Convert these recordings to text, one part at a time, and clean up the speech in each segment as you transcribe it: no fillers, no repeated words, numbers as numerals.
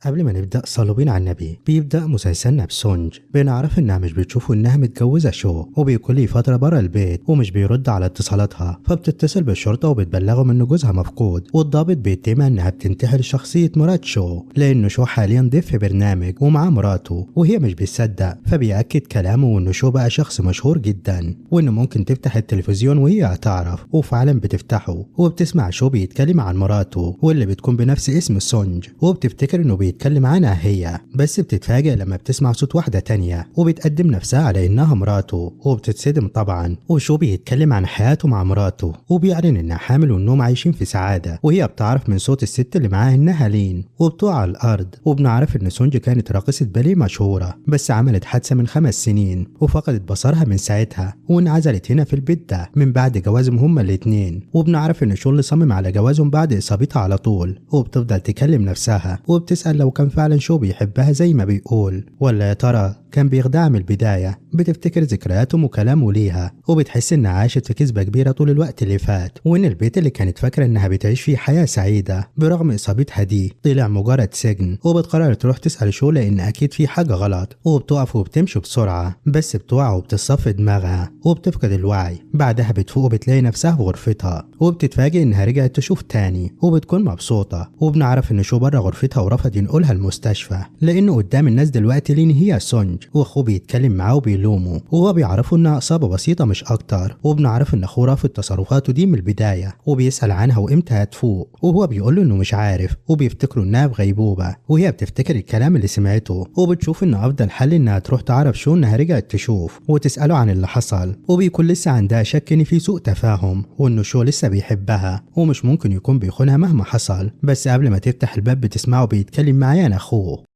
قبل ما نبدأ صلوا بينا على النبي. بيبدأ مسلسلنا بسونج. بنعرف انها مش بتشوفه انها متجوزة شو، وبيكون لي فترة برا البيت ومش بيرد على اتصالاتها، فبتتصل بالشرطة وبتبلغهم ان جوزها مفقود، والضابط بيتهم انها بتنتحل شخصية مرات شو لانه شو حاليا ضيف في برنامج ومعاه مراته، وهي مش بتصدق، فبيأكد كلامه وانه شو بقى شخص مشهور جدا وانه ممكن تفتح التلفزيون وهي هتعرف، وفعلا بتفتحه وبتسمع شو بيتكلم عن مراته واللي بتكون بنفس اسم سونج، وبتفتكر انه بيتكلم عنها هي، بس بتتفاجئ لما بتسمع صوت واحدة تانية وبتقدم نفسها على انها مراته، وبتتصدم طبعا. وشو بيتكلم عن حياته مع مراته وبيعلن انها حامل وانهم عايشين في سعادة، وهي بتعرف من صوت الست اللي معاها انها لين، وبتقع على الارض. وبنعرف ان سونج كانت راقصة باليه مشهورة، بس عملت حادثة من 5 سنين وفقدت بصرها من ساعتها، وانعزلت هنا في البيت ده من بعد جوازهم هما الاتنين. وبنعرف ان شو اللي صمم على جوازهم بعد اصابتها على طول، وبتفضل تكلم نفسها وبتسأل لو كان فعلا شو بيحبها زي ما بيقول، ولا يا ترى كان بيخدعها من البداية. بتفتكر ذكرياتهم وكلامه ليها، وبتحس انها عاشت في كذبة كبيرة طول الوقت اللي فات، وان البيت اللي كانت فاكرة انها بتعيش فيه حياة سعيدة برغم اصابتها دي طلع مجرد سجن. وبتقرر تروح تسأل شو لان اكيد في حاجة غلط، وبتقف وبتمشي بسرعة، بس بتقع وبتصفي دماغها وبتفقد الوعي. بعدها بتفوق وبتلاقي نفسها في غرفتها، وبتتفاجئ انها رجعت تشوف تاني وبتكون مبسوطة. وبنعرف ان شو بره غرفتها ورفض ينقلها المستشفى لانه قدام الناس دلوقتي لين هي سونج، واخوه بيتكلم معاه وبيلومه، وهو بيعرفوا انها اصابة بسيطة مش اكتر. وبنعرف ان اخوه رافض تصرفاته دي من البداية، وبيسأل عنها وامتى هتفوق، وهو بيقول له انه مش عارف، وبيفتكروا انها في غيبوبة، وهي بتفتكر الكلام اللي سمعته، وبتشوف ان افضل حل انها تروح تعرف شو انها رجعت تشوف وتسأله عن اللي حصل. وبيكون لسه عندها شك ان في سوء تفاهم، وانه شو لسه بيحبها ومش ممكن يكون بيخونها مهما حصل. بس قبل ما تفتح الباب بتسمعه بيتكلم معاه عن اخوه،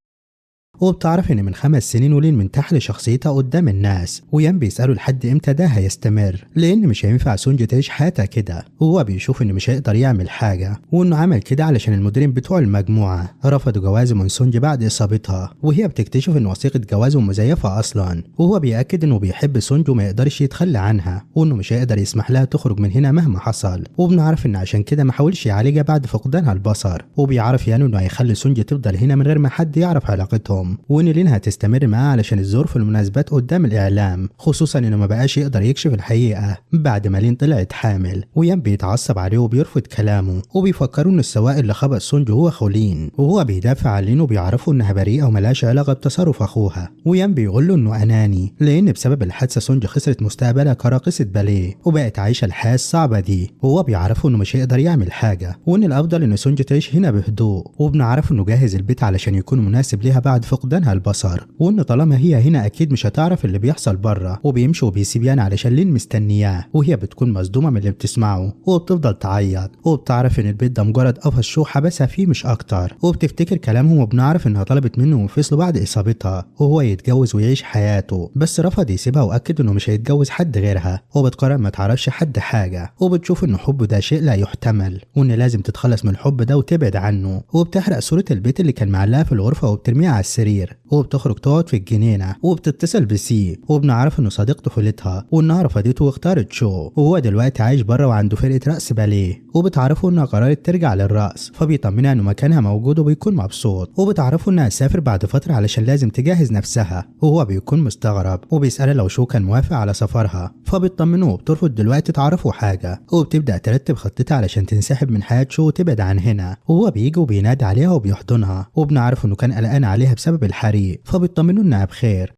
وبتعرف ان من 5 سنين ولين منتحل شخصيتها قدام الناس، ويان بيسأله لحد امتى ده هيستمر، لان مش هينفع سونج تعيش حياتها كده. وهو بيشوف انه مش هيقدر يعمل حاجة، وانه عمل كده علشان المديرين بتوع المجموعة رفضوا جوازه من سونج بعد اصابتها، وهي بتكتشف ان وثيقة جوازه مزيفة اصلا. وهو بيأكد انه بيحب سونج وما يقدرش يتخلى عنها، وانه مش هيقدر يسمح لها تخرج من هنا مهما حصل. وبنعرف ان عشان كده ما حاولش يعالجها بعد فقدانها البصر، وبيعرف يانو انه هيخلي سونج تفضل هنا من غير ما حد يعرف علاقتهم، وان لين هتستمر معاه علشان الظهور في المناسبات قدام الاعلام، خصوصا انه ما بقاش يقدر يكشف الحقيقه بعد ما لين طلعت حامل. ويان بيتعصب عليه وبيرفض كلامه، وبيفكروا ان السواق اللي خبط سونج هو خولين، وهو بيدافع عن لين وبيعرفوا انها بريئه وملهاش علاقه بتصرف اخوها. ويان بيقول له انه اناني لان بسبب الحادثه سونج خسرت مستقبلها كراقصه باليه وبقت عايشه الحياه الصعبه دي، وهو بيعرفوا انه مش هيقدر يعمل حاجه، وان الافضل ان سونج تعيش هنا بهدوء. وبنعرف انه جاهز البيت علشان يكون مناسب ليها بعد فقدانها البصر، وان طالما هي هنا اكيد مش هتعرف اللي بيحصل بره. وبيمشي وبيسيب يان علشان لين مستنياه، وهي بتكون مصدومه من اللي بتسمعه وبتفضل تعيط، وبتعرف ان البيت ده مجرد قفص شو حبسها فيه مش اكتر. وبتفتكر كلامهم، وبنعرف انها طلبت منه ينفصلوا بعد اصابتها وهو يتجوز ويعيش حياته، بس رفض يسيبها واكد انه مش هيتجوز حد غيرها. وبتقرر ما تعرفش حد حاجه، وبتشوف انه حبه ده شيء لا يحتمل، وان لازم تتخلص من الحب ده وتبعد عنه. وبتحرق صوره البيت اللي كان معلقها في الغرفه وبترميها على السرير، وبتخرج تقعد في الجنينه، وبتتصل بسي، وبنعرف انه صديق طفولتها وانها رفضته واختارت شو، وهو دلوقتي عايش بره وعنده فرقه رقص باليه. وبتعرفوا انها قررت ترجع للرقص، فبيطمنها انه مكانها موجود وبيكون مبسوط. وبتعرفوا انها تسافر بعد فتره علشان لازم تجهز نفسها، وهو بيكون مستغرب وبيسالها لو شو كان موافق على سفرها، فبتطمنه وبترفض دلوقتي تعرفوا حاجه. وبتبدا ترتب خطتها علشان تنسحب من حياه شو وتبعد عن هنا، وهو بيجي وبينادي عليها وبيحضنها. وبنعرف انه كان قلقان عليها بسبب الحريق، فبيطمنوا انها بخير.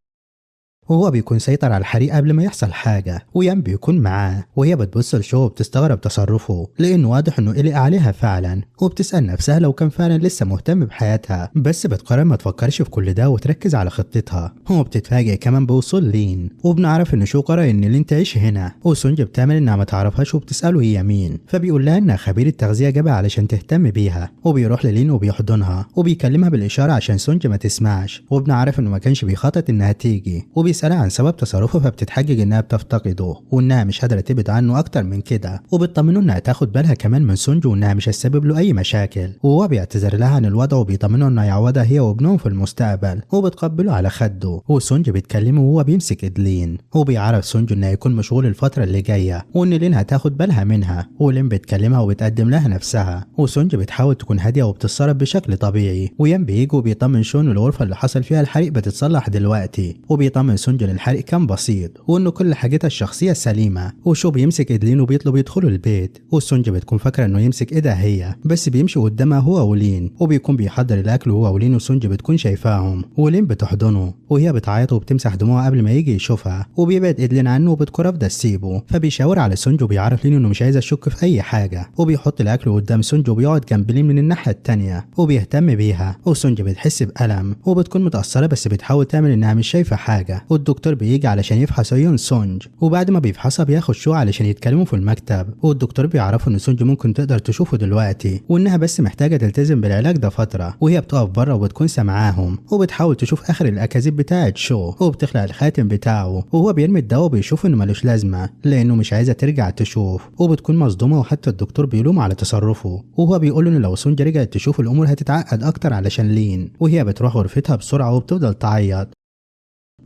وهو بيكون سيطر على الحريق قبل ما يحصل حاجة، ويان بيكون معاه، وهي بتبص لشو وبتستغرب تصرفه لأنه واضح إنه قلق عليها فعلا. وبتسأل نفسها لو كان فعلا لسه مهتم بحياتها، بس بتقرر ما تفكرش في كل ده وتركز على خطتها. وبتتفاجئ كمان بوصول لين، وبنعرف إن شو قرر إن لين تعيش هنا، وسونج بتعمل إنها ما تعرفهاش وبتسأله هي مين، فبيقول لها إنها خبيرة تغذية جابها علشان تهتم بيها. وبيروح للين وبيحضنها وبيكلمها بالإشارة عشان سونج ما تسمعش. وبنعرف إنه ما كانش بيخطط إنها تيجي، وبيسألها عن سبب تصرفه فبتتحجج انها بتفتقده وانها مش قادرة تبعد عنه اكتر من كده، وبتطمنه انها تاخد بالها كمان من سونج وانها مش هتسبب له اي مشاكل، وهو بيعتذر لها عن الوضع وبيطمنه انه يعوضها هي وابنهم في المستقبل، وبتقبله على خده، وسونج بيتكلمه وهو بيمسك ايدلين، وبيعرف سونج انه هيكون مشغول الفترة اللي جاية وان لين هتاخد بالها منها، ولين بتكلمها وبتقدم لها نفسها، وسونج بتحاول تكون هادية وبتتصرف بشكل طبيعي، ويان بيجي وبيطمن شون الغرفة اللي حصل فيها الحريق بتتصلح دلوقتي، وبيطمن سونج ان الحريق كان بسيط وانه كل حاجتها الشخصية سليمة، وشو بيمسك ايدلين وبيطلب يدخلوا البيت، وسونج بتكون فاكرة انه يمسك ايدها هي بس بيمشي قدامها هو ولين، وبيكون بيحضر الاكل هو ولين، وسونج بتكون شايفاهم، ولين بتحضنه وهي بتعيط وبتمسح دموعها قبل ما يجي يشوفها، وبيبعد ايدلين عنه وبتكون رافضة تسيبه، فبيشاور على سونج وبيعرف لين انه مش عايز يشك في اي حاجة، وبيحط الاكل قدام سونج وبيقعد جنب لين من الناحية التانية وبيهتم بيها، وسونج بتحس بألم وبتكون متأثرة بس بتحاول تعمل انها مش شايفة حاجة، والدكتور بيجي علشان يفحص عيون سونج، وبعد ما بيفحصها بياخد شو علشان يتكلموا في المكتب، والدكتور بيعرفوا ان سونج ممكن تقدر تشوفه دلوقتي وانها بس محتاجة تلتزم بالعلاج ده فترة، وهي بتقف بره وبتكون سامعاهم وبتحاول تشوف اخر الاكاذيب بتاعت شو، وبتخلع الخاتم بتاعه وهو بيرمي الدواء وبيشوف انه ملوش لازمة لانه مش عايزة ترجع تشوف، وبتكون مصدومة وحتى الدكتور بيلومه على تصرفه، وهو بيقول انه لو سونج رجعت تشوف الامور هتتعقد اكتر علشان لين، وهي بتروح غرفتها بسرعة وبتفضل تعيط،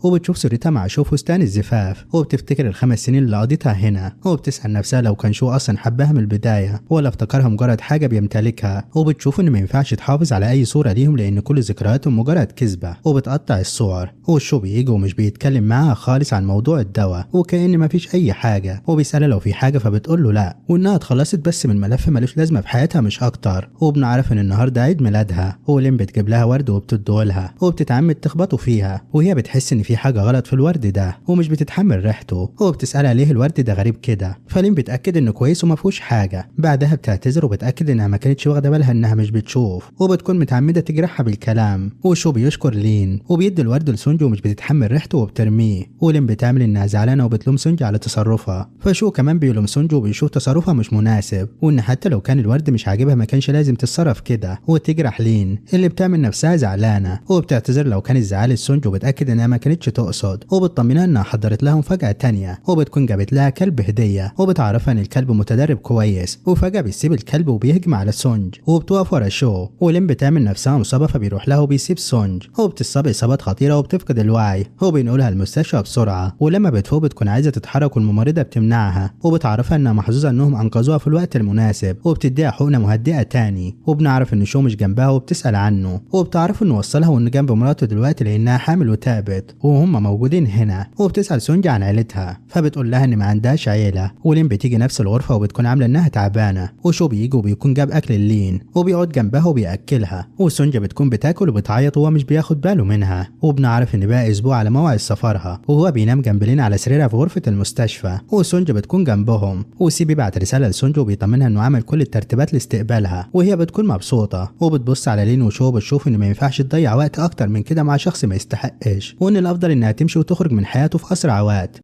وبتشوف صورتها مع شو فستان الزفاف، وبتفتكر ال5 سنين اللي قضيتها هنا، وبتسأل نفسها لو كان شو أصلا حبها من البداية ولا افتكرها مجرد حاجة بيمتلكها، وبتشوف إن ما ينفعش تحافظ على أي صورة ليهم لأن كل ذكرياتهم مجرد كذبة، وبتقطع الصور، والشو بيجي ومش بيتكلم معاها خالص عن موضوع الدواء وكأن مفيش أي حاجة، وبيسألها لو في حاجة فبتقول له لا، وإنها اتخلصت بس من ملف ملوش لازمة في حياتها مش أكتر، وبنعرف إن النهاردة عيد ميلادها، ولين بتجيب لها ورد وبتديهولها وبتتعمد تخبطه فيها، وهي بتحس إن في حاجة غلط في الورد ده ومش بتتحمل ريحته، وبتسألها ليه الورد ده غريب كده، فلين بتأكد انه كويس وما فيهوش حاجة، بعدها بتعتذر وبتأكد انها ما كانتش واخدة بالها انها مش بتشوف، وبتكون متعمدة تجرحها بالكلام، وشو بيشكر لين وبيدي الورد لسونج ومش بتتحمل ريحته وبترميه، ولين بتعمل انها زعلانة وبتلوم سونج على تصرفها، فشو كمان بيلوم سونج وبيشوف تصرفها مش مناسب، وان حتى لو كان الورد مش عاجبها ما كانش لازم تتصرف كده وتجرح لين اللي بتعمل نفسها زعلانة، وبتعتذر لو كان الزعل لسونج وبتأكد انها ما كانتش تقصد، وبتطمنها انها حضرت لها مفاجأة تانية، وبتكون جابت لها كلب هدية، وبتعرفها ان الكلب متدرب كويس، وفجأة بيسيب الكلب وبيهجم على سونج، وبتقف ورا شو، ولين بتعمل نفسها مصابة فبيروح لها وبيسيب سونج، وبتصاب إصابات خطيرة وبتفقد الوعي، وبينقلها المستشفى بسرعة، ولما بتفوق بتكون عايزة تتحرك والممرضة بتمنعها، وبتعرفها انها محظوظة انهم انقذوها في الوقت المناسب، وبتديها حقنة مهدئة تاني، وبنعرف ان شو مش جنبها وبتسأل عنه، وبتعرف انه وصلها وان جنب مراته دلوقتي لانها حامل وتابت وهم موجودين هنا، وبتسأل سونج عن عيلتها فبتقول لها ان ما عندهاش عيلة، ولين بتيجي نفس الغرفة وبتكون عاملة انها تعبانة، وشو بيجي وبيكون جاب اكل لين وبيقعد جنبها وبياكلها، وسونج بتكون بتاكل وبتعيط وهو مش بياخد باله منها، وبنعرف ان بقى اسبوع على موعد سفرها، وهو بينام جنب لين على سريرها في غرفة المستشفى، وسونج بتكون جنبهم، وسي بيبعت رسالة لسونج وبيطمنها انه عمل كل الترتيبات لاستقبالها، وهي بتكون مبسوطة، وبتبص على لين وشو بتشوف ان ما ينفعش تضيع وقت اكتر من كده مع شخص ما يستحقش، وان الافضل انها تمشي وتخرج من حياته في اسرع وقت،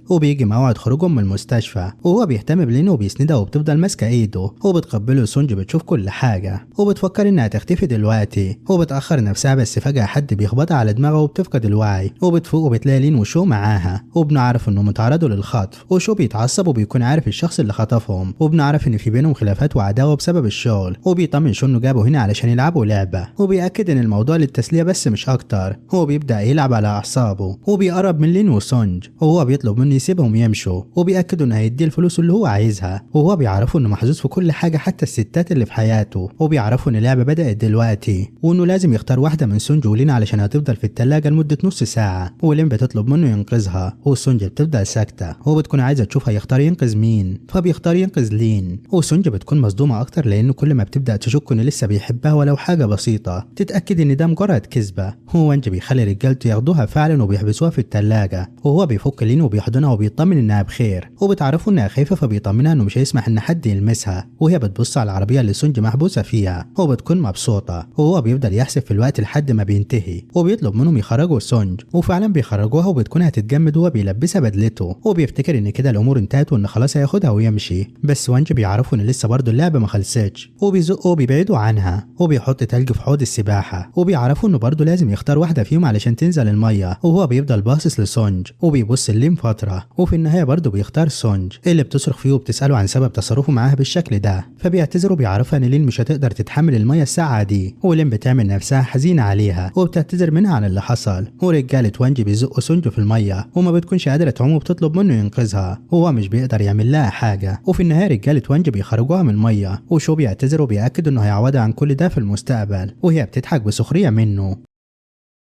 وبيجي موعد خروجهم من المستشفى وهو بيهتم بلين وبيسندها وبتفضل ماسكه ايده، وبتقبله سونج بتشوف كل حاجه وبتفكر انها تختفي دلوقتي، وبتاخر نفسها بس فجاه حد بيخبطها على دماغها وبتفقد الوعي، وبتفوق وبتلاقي لين وشو معاها، وبنعرف انهم اتعرضوا للخطف، وشو بيتعصب وبيكون عارف الشخص اللي خطفهم، وبنعرف ان في بينهم خلافات وعداوه بسبب الشغل، وبيطمن شو انه جابه هنا علشان يلعبوا لعبه، وبيأكد ان الموضوع للتسليه بس مش اكتر، هو بيبدأ يلعب على اعصابه، وبيقرب من لين وسونج وهو بيطلب منه يسيبهم يمشوا، وبيأكدوا انه هيديه الفلوس اللي هو عايزها، وهو بيعرفوا انه محظوظ في كل حاجه حتى الستات اللي في حياته، وبيعرفوا ان اللعبه بدأت دلوقتي وانه لازم يختار واحده من سونج ولين علشان هتفضل في الثلاجه لمده نص ساعه، ولين بتطلب منه ينقذها، وسونج بتفضل ساكته وبتكون عايزه تشوف هيختار ينقذ مين، فبيختار ينقذ لين، وسونج بتكون مصدومه اكتر لانه كل ما بتبدأ تشك انه لسه بيحبها ولو حاجه بسيطه تتأكد ان ده مجرد كذبه، هو وانج بيخلي رجالته ياخدوها فعلا وبيحبسوها في الثلاجه، وهو بيفك لين وبيحضنها بيحضنها وبيطمن انها بخير، وبتعرفه انها خايفه فبيطمنها انه مش هيسمح ان حد يلمسها، وهي بتبص على العربيه اللي سونج محبوسه فيها وبتكون مبسوطه، وهو بيفضل يحسب في الوقت لحد ما بينتهي وبيطلب منهم يخرجوا سونج، وفعلا بيخرجوها وبتكون هتتجمد وهو بيلبسها بدلته، وبيفتكر ان كده الامور انتهت وان خلاص هياخدها ويمشي، بس وانج بيعرفوا ان لسه برضه اللعبه ما خلصتش، وبيزقوا وبيبعدوا عنها وبيحط تلج في حوض السباحه، وبيعرفوا انه برضه لازم يختار واحده فيهم علشان تنزل الميه، وهو بيفضل باصص لسونج وبيبص الليم فتره، وفي النهايه برضه بيختار سونج اللي بتصرخ فيه وبتساله عن سبب تصرفه معاها بالشكل ده، فبيعتذر وبيعرفها ان لين مش هتقدر تتحمل الميه الساقعه دي، ولين بتعمل نفسها حزينه عليها وبتعتذر منها عن اللي حصل، ورجاله وانج بيزقوا سونج في الميه وما بتكونش قادره تعوم وبتطلب منه ينقذها، وهو مش بيقدر يعمل لها حاجه، وفي النهايه رجاله وانج بيخرجوها من الميه، وشو بيعتذر وبيأكد انه هيعوضها عن كل ده في المستقبل، وهي بتضحك بسخريه منه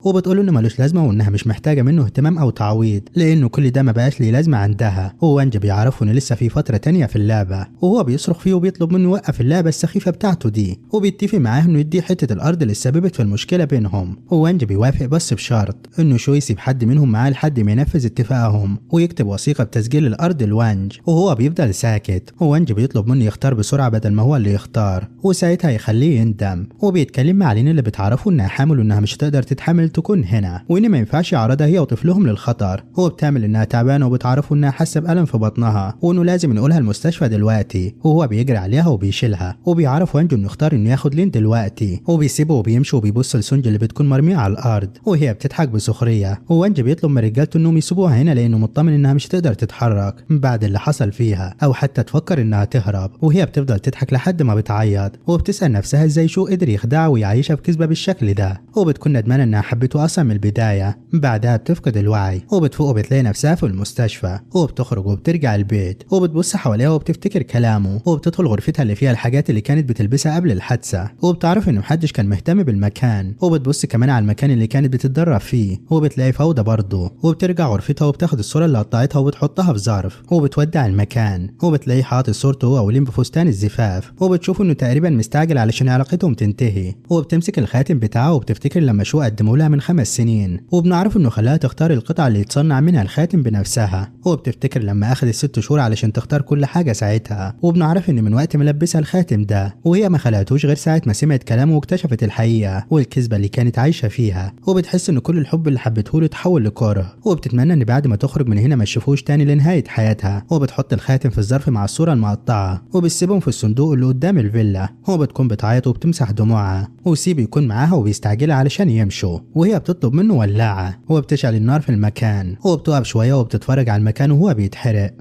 وبتقوله انه ملوش لازمه وانها مش محتاجه منه اهتمام او تعويض لانه كل ده ما بقاش ليه لازمه عندها، وانج بيعرفوا ان لسه في فتره تانية في اللعبه، وهو بيصرخ فيه وبيطلب منه يوقف اللعبه السخيفه بتاعته دي، وبيتفق معاه انه يديه حته الارض اللي سببت في المشكله بينهم، وانج بيوافق بس بشرط انه شو يسيب حد منهم معاه لحد ما ينفذ اتفاقهم ويكتب وثيقه بتسجيل الارض لوانج، وهو بيفضل ساكت، وانج بيطلب منه يختار بسرعه بدل ما هو اللي يختار، وساعتها يخليه يندم، وبيتكلم مع لين اللي بتعرفه انها حامل وانها مش هتقدر تتحمل تكون هنا، وان ما ينفعش يعرضها هي وطفلهم للخطر، هو بتعمل انها تعبانه وبتعرفه انها حاسه بألم في بطنها وانه لازم نقولها المستشفى دلوقتي، وهو بيجري عليها وبيشيلها، وبيعرف وانجو انه اختار انه ياخد لين دلوقتي، وبيسيبه وبيمشي وبيبص لسونج اللي بتكون مرميه على الارض وهي بتضحك بسخريه، وانج بيطلب من رجالته انهم يسيبوها هنا لانه مطمن انها مش هتقدر تتحرك بعد اللي حصل فيها او حتى تفكر انها تهرب، وهي بتفضل تضحك لحد ما بتعيط وبتسأل نفسها ازاي شو قدر يخدعها ويعيشها في كذبه بالشكل ده، وبتكون ندمانه انها حبته اصلا من البدايه، بعدها بتفقد الوعي وبتفوق وبتلاقي نفسها في المستشفى، وبتخرج وبترجع البيت وبتبص حواليها وبتفتكر كلامه، وبتدخل غرفتها اللي فيها الحاجات اللي كانت بتلبسها قبل الحادثه، وبتعرف ان محدش كان مهتم بالمكان، وبتبص كمان على المكان اللي كانت بتتدرب فيه وبتلاقي فوضى برضه، وبترجع غرفتها وبتاخد الصوره اللي قطعتها وبتحطها في ظرف وبتودع المكان، وبتلاقي حاطط صورته هو ولين بفستان الزفاف، وبتشوف انه تقريبا مستعجل علشان علاقتهم تنتهي، وبتمسك الخاتم بتاعه وبتفتكر لما شو قدمه لها من 5 سنين، وبنعرف انه خلاها تختار القطعه اللي يتصنع منها الخاتم بنفسها، وبتفتكر لما اخذت 6 شهور علشان تختار كل حاجه ساعتها، وبنعرف ان من وقت ما لبسها الخاتم ده وهي ما خلقتوش غير ساعه ما سمعت كلامه واكتشفت الحقيقه والكذبه اللي كانت عايشه فيها، وبتحس ان كل الحب اللي حبته له اتحول لكره، وبتتمنى ان بعد ما تخرج من هنا ما تشوفوش تاني لنهايه حياتها، وبتحط الخاتم في الظرف مع الصوره المقطعه وبتسيبهم في الصندوق اللي قدام الفيلا، وبتكون بتعيط وبتمسح دموعها، وسيب يكون معاها وبيستعجلها علشان يمشوا، وهي بتطلب منه ولاعه وبتشعل النار في المكان، وبتقف شويه وبتتفرج على المكان وهو بيتحرق.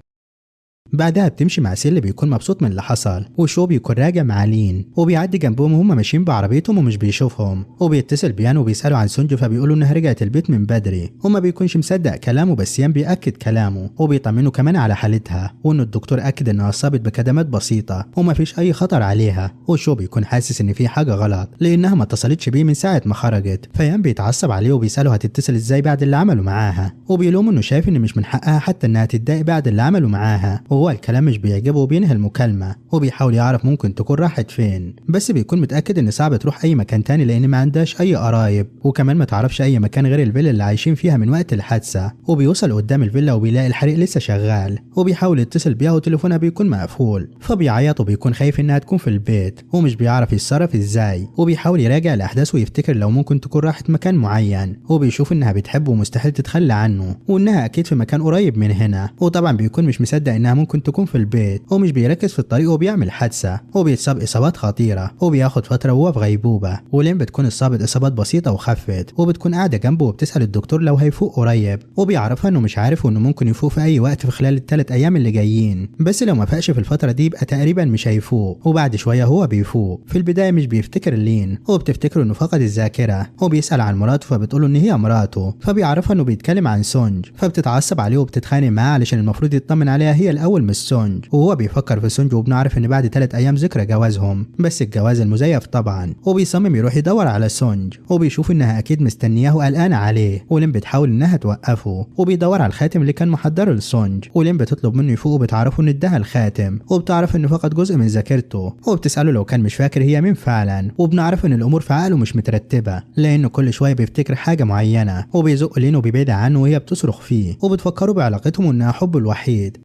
بعدها بتمشي مع سيل بيكون مبسوط من اللي حصل، وشو بيكون راجع مع لين وبيعدي جنبهم وهم ماشيين بعربيتهم ومش بيشوفهم، وبيتصل بيان وبيسألوا عن سونج فبيقولوا انها رجعت البيت من بدري، وما بيكونش مصدق كلامه بس يان بيأكد كلامه وبيطمنه كمان على حالتها وانه الدكتور أكد انها اصابت بكدمات بسيطة وما فيش اي خطر عليها، وشو بيكون حاسس ان في حاجة غلط لانها ما اتصلتش بيه من ساعة ما خرجت، فيان بيتعصب عليه وبيسأله هتتصل ازاي بعد اللي عمله معاها، وبيلوم انه شايف ان مش من حقها حتى انها تتضايق بعد اللي عمله معاها، وهو الكلام مش بيعجبه وبينهي المكالمة، وبيحاول يعرف ممكن تكون راحت فين، بس بيكون متأكد ان صعب تروح اي مكان تاني لان ما عندهاش اي قرايب، وكمان ما تعرفش اي مكان غير الفيلا اللي عايشين فيها من وقت الحادثة، وبيوصل قدام الفيلا وبيلاقي الحريق لسه شغال، وبيحاول يتصل بيها وتليفونها بيكون مقفول، فبيعيط وبيكون خايف انها تكون في البيت ومش بيعرف يتصرف ازاي، وبيحاول يراجع الاحداث ويفتكر لو ممكن تكون راحت مكان معين، وبيشوف انها بتحبه ومستحيل تتخلى عنه وانها اكيد في مكان قريب من هنا، وطبعا بيكون مش مصدق انها ممكن تكون في البيت، ومش بيركز في الطريق وبيعمل حادثة وبيتصاب اصابات خطيرة، وبياخد فترة وهو في غيبوبة، ولين بتكون اصابت اصابات بسيطة وخفت، وبتكون قاعدة جنبه وبتسأل الدكتور لو هيفوق قريب، وبيعرفها انه مش عارف وانه ممكن يفوق في اي وقت في خلال ال3 ايام اللي جايين، بس لو ما فاقش في الفترة دي يبقى تقريبا مش هيفوق، وبعد شوية هو بيفوق، في البداية مش بيفتكر لين وبتفتكره انه فقد الذاكرة، وبيسأل عن مراته فبتقوله ان هي مراته، فبيعرفها انه بيتكلم عن سونج، فبتتعصب عليه وبتتخانق معاه علشان المفروض يطمن عليها هي الاول الأول من سونج، وهو بيفكر في سونج وبنعرف إن بعد 3 أيام ذكرى جوازهم، بس الجواز المزيف طبعا، وبيصمم يروح يدور على سونج وبيشوف إنها أكيد مستنياه وقلقانة عليه، ولين بتحاول إنها توقفه وبيدور على الخاتم اللي كان محضره لسونج، ولين بتطلب منه يفوق وبتعرفه إن اداها الخاتم، وبتعرف إنه فقد جزء من ذاكرته، وبتسأله لو كان مش فاكر هي مين فعلا، وبنعرف إن الأمور في عقله مش مترتبة لأنه كل شوية بيفتكر حاجة معينة، وبيزق لين وبيبعد عنه وهي بتصرخ فيه وبتفكره بعلاقتهم وإنها حبه الوحيد.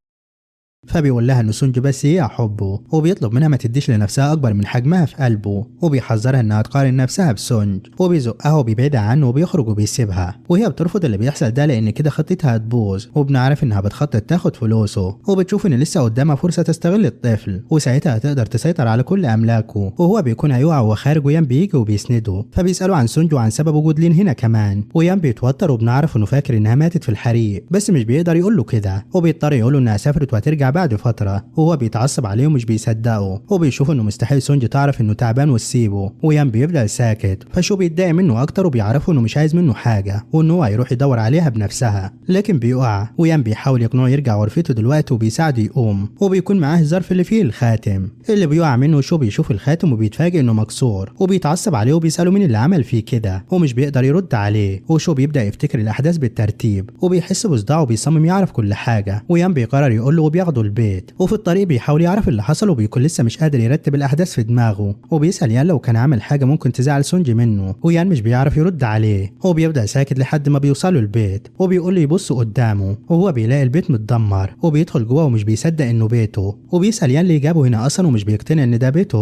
فبيقول لها ان سونج بس هي حبه، وبيطلب منها ما تديش لنفسها اكبر من حجمها في قلبه، وبيحذرها انها تقارن نفسها بسونج، وبيزقها وبيبعدها عنه وبيخرج وبيسيبها، وهي بترفض اللي بيحصل ده لان كده خطتها هتبوظ، وبنعرف انها بتخطط تاخد فلوسه، وبتشوف ان لسه قدامها فرصه تستغل الطفل، وساعتها هتقدر تسيطر على كل املاكه، وهو بيكون هيقع وهو خارج ويان بيجي وبيسنده، فبيسالوا عن سونج وعن سبب وجود لين هنا كمان، ويان بيتوتر وبنعرف انه فاكر انها ماتت في الحريق، بس مش بيقدر يقول له كده، وبيضطر يقول له انها سافرت وهترجع بعد فترة، وهو بيتعصب عليه ومش بيصدقه، وبيشوف انه مستحيل سونج تعرف انه تعبان وتسيبه، ويان بيفضل ساكت، فشو بيتضايق منه اكتر وبيعرفه انه مش عايز منه حاجة، وانه هو هيروح يدور عليها بنفسها، لكن بيقع، ويان بيحاول يقنعه يرجع غرفته دلوقتي وبيساعده يقوم، وبيكون معاه الظرف اللي فيه الخاتم اللي بيقع منه، شو بيشوف الخاتم وبيتفاجئ انه مكسور، وبيتعصب عليه وبيسأله مين اللي عمل فيه كده، ومش بيقدر يرد عليه، وشو بيبدأ يفتكر الاحداث بالترتيب، وبيحس بصداع وبيصمم يعرف كل حاجة، ويان بيقرر يقول له وبياخده البيت، وفي الطريق بيحاول يعرف اللي حصل وبيكون لسه مش قادر يرتب الاحداث في دماغه، وبيسأل يان لو كان عمل حاجة ممكن تزعل سونج منه، ويان مش بيعرف يرد عليه، هو بيبدأ ساكت لحد ما بيوصلوا البيت، وبيقول له يبص قدامه، وهو بيلاقي البيت متدمر، وبيدخل جوه ومش بيصدق انه بيته، وبيسأل يان ليه جابه هنا اصلا ومش بيقتنع ان ده بيته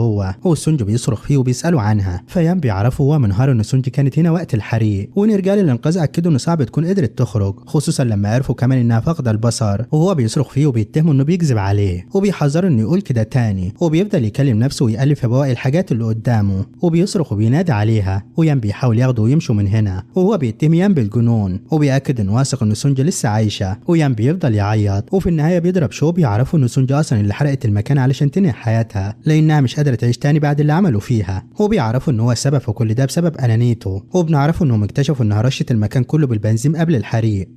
هو سونج بيصرخ فيه وبيسأله عنها، فيان بيعرفه هو منهار ان سونج كانت هنا وقت الحريق، وان رجال الانقاذ اكدوا انه صعب تكون قدرت تخرج، خصوصا لما عرفوا كمان انها فاقده البصر، وهو بيصرخ فيه وبيتهمه انه بيكذب عليه، وبيحذره انه يقول كده تاني، وبيفضل يكلم نفسه ويألف في بواقي الحاجات اللي قدامه، وبيصرخ وبينادي عليها، ويان بيحاول ياخده ويمشوا من هنا، وهو بيتهم يان بالجنون، وبيأكد انه واثق ان سونج لسه عايشه، ويان بيفضل يعيط، وفي النهايه بيضرب شو بيعرفوا ان سونج اصلا اللي حرقت المكان علشان تنهي حياتها لانها مش قادره تعيش تاني بعد اللي عملوا فيها، وبيعرفوا ان هو السبب في كل ده بسبب انانيته، وبنعرفوا انهم اكتشفوا انها رشت المكان كله بالبنزين قبل الحريق،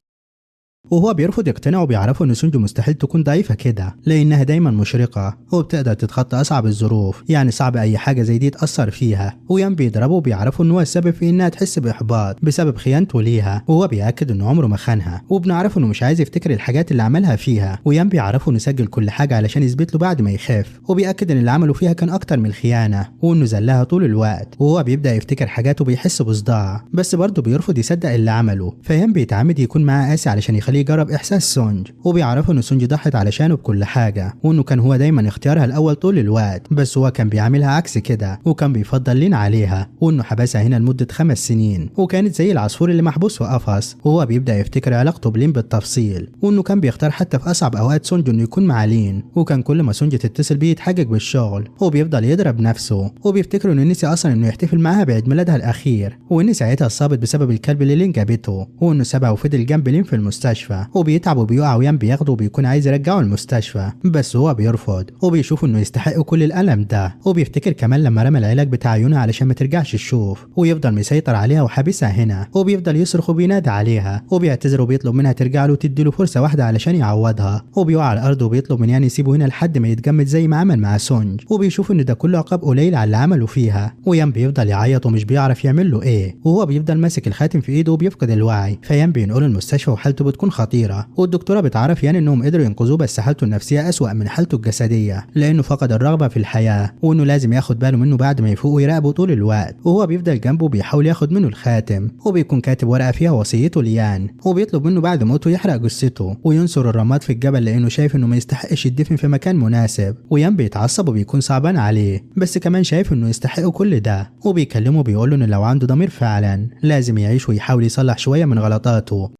وهو بيرفض يقتنع وبيعرفوا ان سونج مستحيل تكون ضعيفة كده لانها دايما مشرقة وبتقدر تتخطى اصعب الظروف، يعني صعب اي حاجة زي دي تأثر فيها، ويان بيضربه وبيعرفوا ان هو السبب في انها تحس باحباط بسبب خيانته ليها، وهو بيأكد انه عمره ما خانها، وبنعرف انه مش عايز يفتكر الحاجات اللي عملها فيها، ويان بيعرفوا انه سجل كل حاجة علشان يثبت له بعد ما يخاف، وبيأكد ان اللي عمله فيها كان اكتر من الخيانة وانه زلها طول الوقت، وهو بيبدأ يفتكر حاجات وبيحس بصداع، بس برضه بيرفض يصدق اللي عمله، فيان بيتعمد يكون معاه قاسي علشان يخليه يجرب احساس سونج، وبيعرفوا ان سونج ضحت علشانه بكل حاجه، وانه كان هو دايما اختيارها الاول طول الوقت، بس هو كان بيعملها عكس كده، وكان بيفضل لين عليها، وانه حبسها هنا لمده 5 سنين، وكانت زي العصفور اللي محبوس في قفص، وهو بيبدا يفتكر علاقته بلين بالتفصيل، وانه كان بيختار حتى في اصعب اوقات سونج انه يكون مع لين، وكان كل ما سونج تتصل بيه يتحجج بالشغل، وبيفضل يضرب نفسه، وبيفتكر انه نسي اصلا انه يحتفل معاها بعيد ميلادها الاخير، وان ساعتها اصابت بسبب الكلب اللي لين جابته، وانه سابها وفضل جنب لين في المستشفى، وبيتعب وبيقع ويان بياخده وبيكون عايز يرجعه المستشفى، بس هو بيرفض، وبيشوف انه يستحق كل الالم ده، وبيفتكر كمان لما رمى العلاج بتاع عيونها علشان ما ترجعش تشوف، ويفضل مسيطر عليها وحابسها هنا، وبيفضل يصرخ وبينادي عليها، وبيعتذر وبيطلب منها ترجع له وتديله فرصه واحده علشان يعوضها، وبيقع على الارض وبيطلب من يان يسيبه هنا لحد ما يتجمد زي ما عمل مع سونج، وبيشوف ان ده كله عقاب قليل على اللي عمله فيها، ويان بيفضل يعيط ومش بيعرف يعمل له ايه، وهو بيفضل ماسك الخاتم في ايده وبيفقد الوعي، فيان بينقله المستشفى وحالته بتكون خطيره، والدكتوره بتعرف يان انهم قدروا ينقذوه بس حالته النفسيه اسوأ من حالته الجسديه لانه فقد الرغبه في الحياه، وانه لازم ياخد باله منه بعد ما يفوق ويراقبه طول الوقت، وهو بيفضل جنبه بيحاول ياخد منه الخاتم، وبيكون كاتب ورقه فيها وصيته ليان، وبيطلب منه بعد موته يحرق جثته وينصر الرماد في الجبل لانه شايف انه ما يستحقش يدفن في مكان مناسب، ويان بيتعصب وبيكون صعبان عليه بس كمان شايف انه يستحق كل ده، وبيكلمه بيقول له انه لو عنده ضمير فعلا لازم يعيش ويحاول يصلح شويه من غلطاته،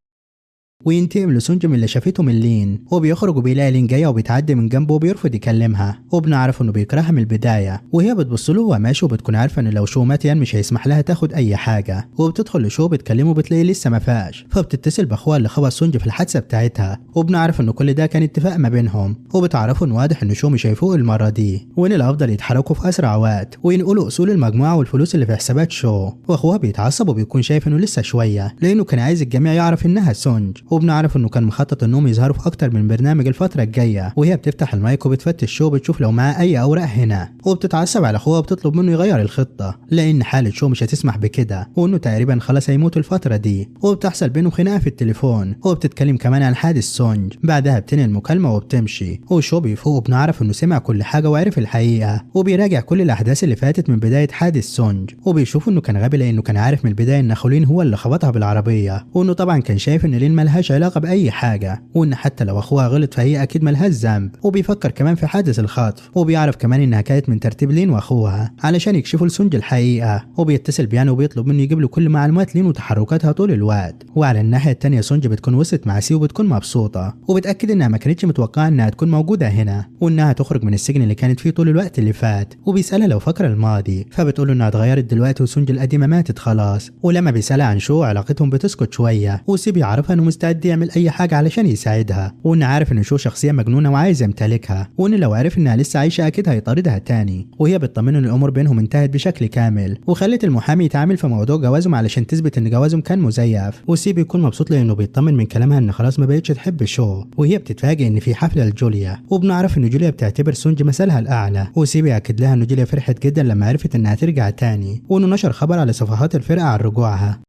وينتقم لسونج من اللي شافته من لين، وبيخرج وبيلاقي لين جايه وبيتعدي من جنبه وبيرفض يكلمها، وبنعرف انه بيكرهها من البدايه، وهي بتبص له وهو ماشي وبتكون عارفه ان لو شو مات يان مش هيسمح لها تاخد اي حاجه، وبتدخل لشو بتكلمه بتلاقيه لسه ما فاش، فبتتصل باخوها اللي خبط سونج في الحادثه بتاعتها، وبنعرف انه كل ده كان اتفاق ما بينهم، وبتعرفوا انه واضح ان شو مش هيفوق المره دي، وان الافضل يتحركوا في اسرع وقت وينقلوا اصول المجموعه والفلوس اللي في حسابات شو، واخوها بيتعصب وبيكون شايف انه لسه شويه لانه كان عايز الجميع يعرف انها سونج، وبنعرف انه كان مخطط انهم يظهروا في اكتر من برنامج الفتره الجايه. وهي بتفتح المايك وبتفتش شو بتشوف لو معاه اي اوراق هنا، وبتتعصب على اخوها وبتطلب منه يغير الخطه لان حاله شو مش هتسمح بكده، وانه تقريبا خلاص هيموت الفتره دي. وبتحصل بينهم خناقه في التليفون، وبتتكلم كمان عن حادث سونج. بعدها بتنهي المكالمه وبتمشي، وشو بيفوق وبنعرف انه سمع كل حاجه وعرف الحقيقه، وبيراجع كل الاحداث اللي فاتت من بدايه حادث سونج. وبيشوف انه كان غبي لانه كان عارف من البدايه ان خولين هو اللي خبطها بالعربيه، وانه طبعا كان شايف ان لين ملهاش علاقه باي حاجه، وان حتى لو اخوها غلط فهي اكيد ملهاش ذنب. وبيفكر كمان في حادث الخطف، وبيعرف كمان انها كانت من ترتيب لين واخوها علشان يكشفوا لسونج الحقيقه. وبيتصل بيانو وبيطلب منه يجيب له كل معلومات لين وتحركاتها طول الوقت. وعلى الناحيه الثانيه سونج بتكون وصلت مع سي وبتكون مبسوطه، وبتاكد انها ما كانتش متوقعه انها تكون موجوده هنا، وانها تخرج من السجن اللي كانت فيه طول الوقت اللي فات. وبيسالها لو فاكره الماضي، فبتقول له انها اتغيرت دلوقتي وسونج القديمه ماتت خلاص. ولما بيسالها عن شو علاقتهم بتسكت شويه، وسي بيعرفها انه مستعد يعمل اي حاجه علشان يساعدها، وان عارف ان شو شخصيه مجنونه وعايز يمتلكها، وان لو عرف انها لسه عايشه اكيد هيطاردها تاني. وهي بتطمنه ان الامور بينهم انتهت بشكل كامل، وخلت المحامي يتعامل في موضوع جوازهم علشان تثبت ان جوازهم كان مزيف. وسي بيكون مبسوط لانه بيطمن من كلامها ان خلاص ما بقتش تحب شو. وهي بتتفاجئ ان في حفله لجوليا، وبنعرف ان جوليا بتعتبر سونج مثلها الاعلى. وسي بيأكد لها ان جوليا فرحت جدا لما عرفت انها ترجع تاني، وانه نشر خبر على صفحات الفرقه عن رجوعها،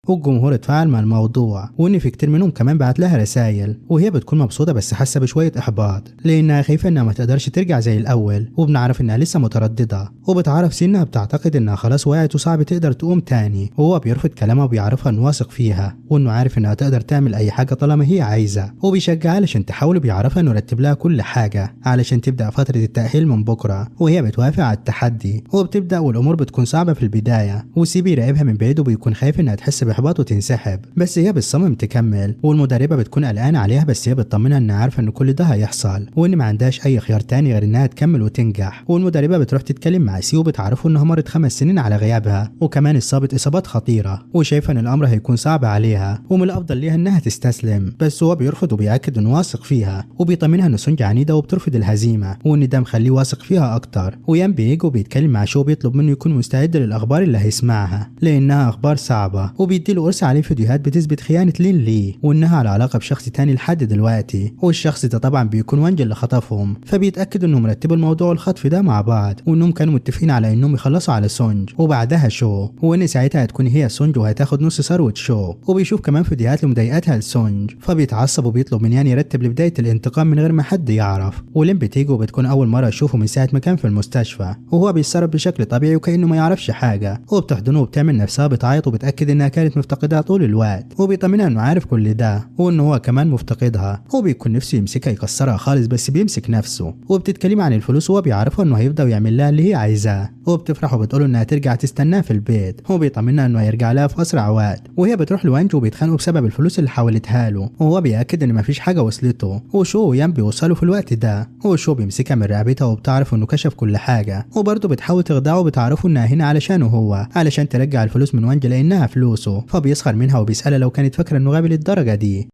والجمهور اتفاعل مع الموضوع، وان في كتير منهم كمان بعت لها رسائل. وهي بتكون مبسوطه بس حاسه بشويه احباط لانها خايفه انها ما تقدرش ترجع زي الاول. وبنعرف انها لسه متردده، وبتعرف سي انها بتعتقد انها خلاص وقعت وصعب تقدر تقوم تاني. وهو بيرفض كلامها وبيعرفها انه واثق فيها، وانه عارف انها تقدر تعمل اي حاجه طالما هي عايزه. وبيشجعها علشان تحاول، وبيعرفها انه رتب لها كل حاجه علشان تبدا فتره التاهيل من بكره. وهي بتوافق على التحدي، وبتبدا والامور بتكون صعبه في البدايه. وسي بيراقبها من بعيد وبيكون خايف انها تحس باحباط وتنسحب، بس هي بتصمم تكمل. والمدربه بتكون قلقانه عليها، بس هي بتطمنها انها عارفه ان كل ده هيحصل، وان ما عندهاش اي خيار تاني غير انها تكمل وتنجح. والمدربه بتروح تتكلم مع سي وبتعرفه انها مرت 5 سنين على غيابها، وكمان اصابت اصابات خطيره، وشايفه ان الامر هيكون صعب عليها ومن الافضل ليها انها تستسلم. بس هو بيرفض وبيأكد انه واثق فيها، وبيطمنها ان سونج عنيده وبترفض الهزيمه، وان ده مخليه واثق فيها اكتر. ويان بيجي وبيتكلم مع شو بيطلب منه يكون مستعد للاخبار اللي هيسمعها لانها اخبار صعبه، وبيديله قرص عليه فيديوهات بتثبت خيانه لين ليه، وانها على علاقه بشخص تاني لحد دلوقتي. والشخص ده طبعا بيكون وانج اللي خطفهم، فبيتاكد انهم مرتبوا الموضوع الخطف ده مع بعض، وانهم كانوا متفقين على انهم يخلصوا على سونج وبعدها شو، وان ساعتها هتكون هي سونج وهتاخد نص ثروه شو. وبيشوف كمان فيديوهات لمضايقتها لسونج، فبيتعصب وبيطلب من يان يرتب لبدايه الانتقام من غير ما حد يعرف. ولين بتيجي وبتكون اول مره اشوفه من ساعه ما كان في المستشفى، وهو بيتصرف بشكل طبيعي وكانه ما يعرفش حاجه، وبتحضنه وبتعمل نفسها بتعيط وبتاكد انها كانت مفتقدها طول الوقت، وبيطمنها انه عارف كل ده وانه هو كمان مفتقدها. هو بيكون نفسه يمسكها يكسرها خالص بس بيمسك نفسه. وبتتكلم عن الفلوس وهو بيعرفها انه هيفضل يعمل لها اللي هي عايزاه، وبتفرح وبتقول انها ترجع تستناه في البيت. هو بيطمنها انه هيرجع لها في اسرع وقت. وهي بتروح لوانج وبيتخانقوا بسبب الفلوس اللي حولتها له، وهو بيأكد ان مفيش حاجه وصلته. وشو ويان بيوصلوا في الوقت ده، وشو بيمسكها من رقبتها وبتعرف انه كشف كل حاجه، وبرضه بتحاول تخدعه وبتعرفه انها هنا علشانه هو، علشان ترجع الفلوس من وانج لانها فلوسه. فبيسخر منها وبيسألها لو كانت فاكره انه غبي للدرجه دي،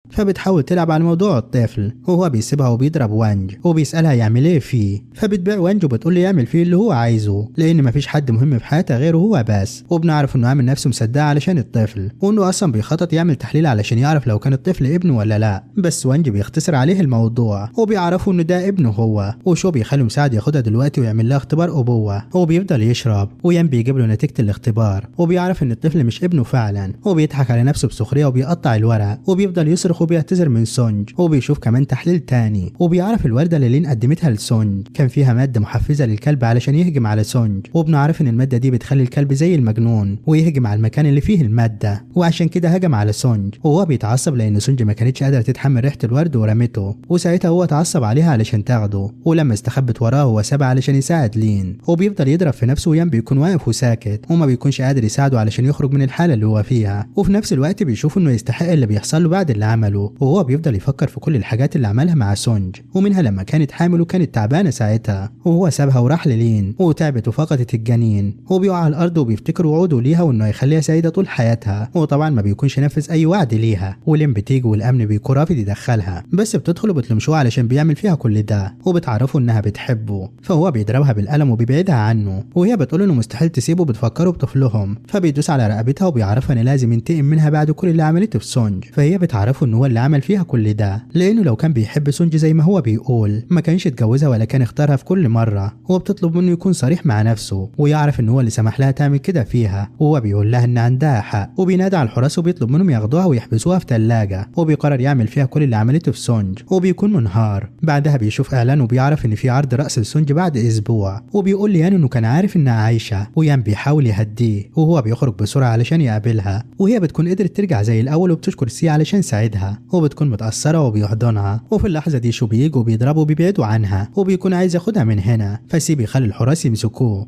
فبتحاول تلعب على موضوع الطفل، وهو بيسيبها وبيضرب وانج وبيسألها يعمل ايه فيه. فبتبيع وانج وبتقول له يعمل فيه اللي هو عايزه لان مفيش حد مهم في حياتها غيره هو بس. وبنعرف انه عامل نفسه مصدقها علشان الطفل، وانه اصلا بيخطط يعمل تحليل علشان يعرف لو كان الطفل ابنه ولا لا. بس وانج بيختصر عليه الموضوع وبيعرفوا انه ده ابنه هو. وشو بيخلي مساعد ياخدها دلوقتي ويعمل لها اختبار ابوه. هو بيفضل يشرب، ويان بيجيب له نتيجه الاختبار وبيعرف ان الطفل مش ابنه فعلا. وبيضحك على نفسه بسخريه وبيقطع الورق، وبيفضل يصرخ وبيعتذر من سونج. وبيشوف كمان تحليل تاني، وبيعرف الوردة اللي لين قدمتها لسونج كان فيها مادة محفزة للكلب علشان يهجم على سونج. وبنعرف ان المادة دي بتخلي الكلب زي المجنون ويهجم على المكان اللي فيه المادة، وعشان كده هجم على سونج. وهو بيتعصب لان سونج ما كانتش قادرة تتحمل ريحة الورد ورمته، وساعتها هو اتعصب عليها علشان تاخده. ولما استخبت وراه هو سابها علشان يساعد لين، وبيفضل يضرب في نفسه. ويان بيكون واقف وساكت وما بيكونش قادر يساعده علشان يخرج من الحالة اللي هو فيها. وفي نفس الوقت بيشوف انه يستحق اللي بيحصل له بعد اللي عمله. عمله، وهو بيفضل يفكر في كل الحاجات اللي عملها مع سونج، ومنها لما كانت حامل وكانت تعبانة ساعتها وهو سابها وراح للين وتعبت وفقدت الجنين، وبيقع على الأرض وبيفتكر وعوده ليها وإنه هيخليها سعيدة طول حياتها، وطبعا ما بيكونش نفذ أي وعد ليها. ولين بتيجي والأمن بيكون رافض يدخلها، بس بتدخل وبتلمشوها علشان بيعمل فيها كل ده، وبتعرفه إنها بتحبه، فهو بيضربها بالقلم وبيبعدها عنه، وهي بتقول إنه مستحيل تسيبه، بتفكره بطفلهم، فبيدوس على رقبتها وبيعرفها إن لازم ينتقم منها بعد كل اللي عملته في سونج. فهي بتعرفه إن هو اللي عمل فيها كل ده، لأنه لو كان بيحب سونج زي ما هو بيقول ما كانش اتجوزها ولا كان اختارها في كل مرة. وبتطلب منه يكون صريح مع نفسه ويعرف إن هو اللي سمح لها تعمل كده فيها، وهو بيقول لها إن عندها حق، وبينادى على الحراس وبيطلب منهم ياخدوها ويحبسوها في ثلاجة، وبيقرر يعمل فيها كل اللي عملته في سونج، وبيكون منهار. بعدها بيشوف إعلان وبيعرف إن في عرض رأس لسونج بعد أسبوع، وبيقول ليان إنه كان عارف إنها عايشة، ويان بيحاول يهديه وهو بيخرج بسرعة علشان يقابلها، وهي بتكون قدرت ترجع زي الأول وبتشكر سي علشان ساعدها، وبتكون متأثرة وبيحضنها. وفي اللحظة دي شو بيجوا وبيضربوا وبيبعدوا عنها، وبيكون عايز ياخدها من هنا، فسي بيخلي الحراس يمسكوه.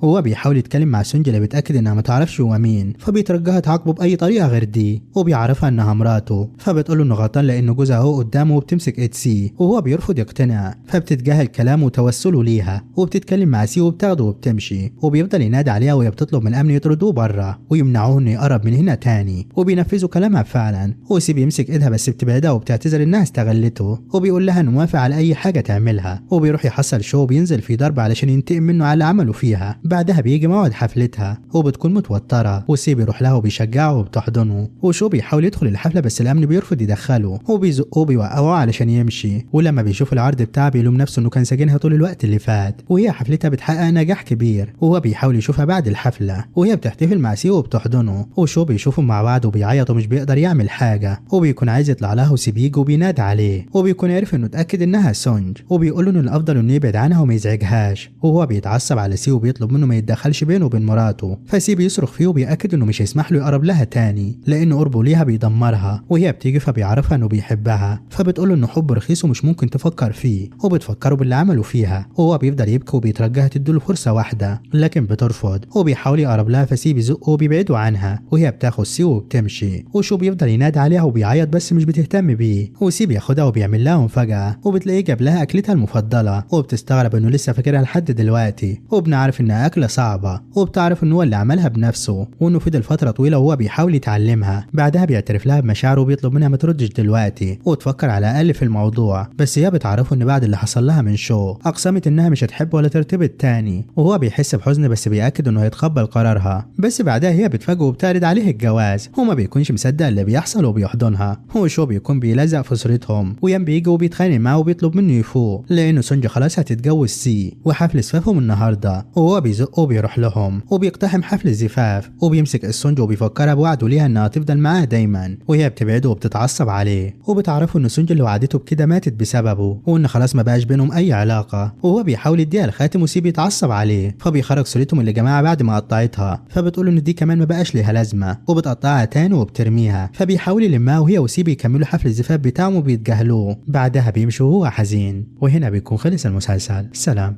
هو بيحاول يتكلم مع سونج اللي بيتأكد انها ما تعرفش هو مين، فبيترجاها تعاقبه بأي طريقة غير دي، وبيعرفها انها مراته، فبتقوله انه غلطان لانه جوزها هو قدامه وبتمسك ايد سي، وهو بيرفض يقتنع، فبتتجاهل كلامه وتوسله ليها، وبتتكلم مع سي وبتاخده وبتمشي، وبيفضل ينادي عليها وهي بتطلب من الامن يطردوه بره ويمنعوه انه يقرب من هنا تاني، وبينفذوا كلامها فعلا. وسي بيمسك ايدها بس بتبعدها وبتعتذر انها استغلته، وبيقول لها انه موافق على اي حاجة تعملها، وبيروح يحصل شو وبينزل في ضرب علشان ينتقم منه على اللي عمله فيها. بعدها بيجي موعد حفلتها وبتكون متوترة، وسي بيروح لها وبيشجعه وبتحضنه، وشو بيحاول يدخل الحفلة بس الأمن بيرفض يدخله، وبيزقوه وبيوقعوه علشان يمشي. ولما بيشوف العرض بتاعه بيلوم نفسه إنه كان ساجنها طول الوقت اللي فات، وهي حفلتها بتحقق نجاح كبير، وهو بيحاول يشوفها بعد الحفلة وهي بتحتفل مع سي وبتحضنه، وشو بيشوفهم مع بعض وبيعيط ومش بيقدر يعمل حاجة، وبيكون عايز يطلع لها وسي بيجي وبينادي عليه، وبيكون عارف إنه اتأكد إنها سونج، وبيقول له إنه الأفضل إنه يبعد عنها وما يزعجهاش، وهو بيتعصب على سي وبيطلب منه ما يتدخلش بينه وبين مراته. فسي بيصرخ فيه وبيأكد انه مش هيسمح له يقرب لها تاني لان قربه ليها بيدمرها، وهي بتيجي فبيعرفها انه بيحبها، فبتقول انه حب رخيص ومش ممكن تفكر فيه، وبتفكره باللي عمله فيها، وهو بيفضل يبكي وبيترجاها تديله فرصة واحدة لكن بترفض، وبيحاول يقرب لها فسي بيزقه وبيبعدوا عنها، وهي بتاخد سي وبتمشي، وشو بيفضل ينادي عليها وبيعيط بس مش بتهتم بيه، وسي بياخدها وبيعمل لها مفاجأة، وبتلاقيه جاب لها اكلتها المفضلة، وبتستغرب انه لسه فاكرها لحد دلوقتي، وبنعرف انها اكلة صعبة، وبتعرف انه هو اللي عملها بنفسه، وانه فضل فترة طويلة وهو بيحاول يتعلمها. بعدها بيعترف لها بمشاعره وبيطلب منها ما تردش دلوقتي وتفكر على الاقل في الموضوع، بس هي بتعرفه ان بعد اللي حصل لها من شو اقسمت انها مش هتحب ولا ترتبط تاني، وهو بيحس بحزن بس بيأكد انه هيتقبل قرارها. بس بعدها هي بتفاجئه وبتعرض عليه الجواز، وما بيكونش مصدق اللي بيحصل وبيحضنها، هو شو بيكون بيلزق في صورتهم، ويان بيجي وبيتخانق معاه وبيطلب منه يفوق لانه سونج خلاص هتتجوز سي وحفل زفافهم النهارده، وهو بيزقه وبيروح لهم وبيقتحم حفل الزفاف، وبيمسك السونج وبيفكرها بوعده ليها انها تفضل معاه دايما، وهي بتبعده وبتتعصب عليه، وبتعرفه ان سونج اللي وعدته بكده ماتت بسببه، وان خلاص ما بقاش بينهم اي علاقه، وهو بيحاول يديها الخاتم وسي بيتعصب عليه، فبيخرج صورتهم اللي جماعه بعد ما قطعتها، فبتقول ان دي كمان ما بقاش ليها لازمه، وبتقطعها تاني وبترميها، فبيحاول يلمها وهي وسي بيكملوا حفل الزفاف بتاعهم وبيتجاهلوه. بعدها بيمشوا وهو حزين. وهنا بيكون خلص المسلسل. سلام.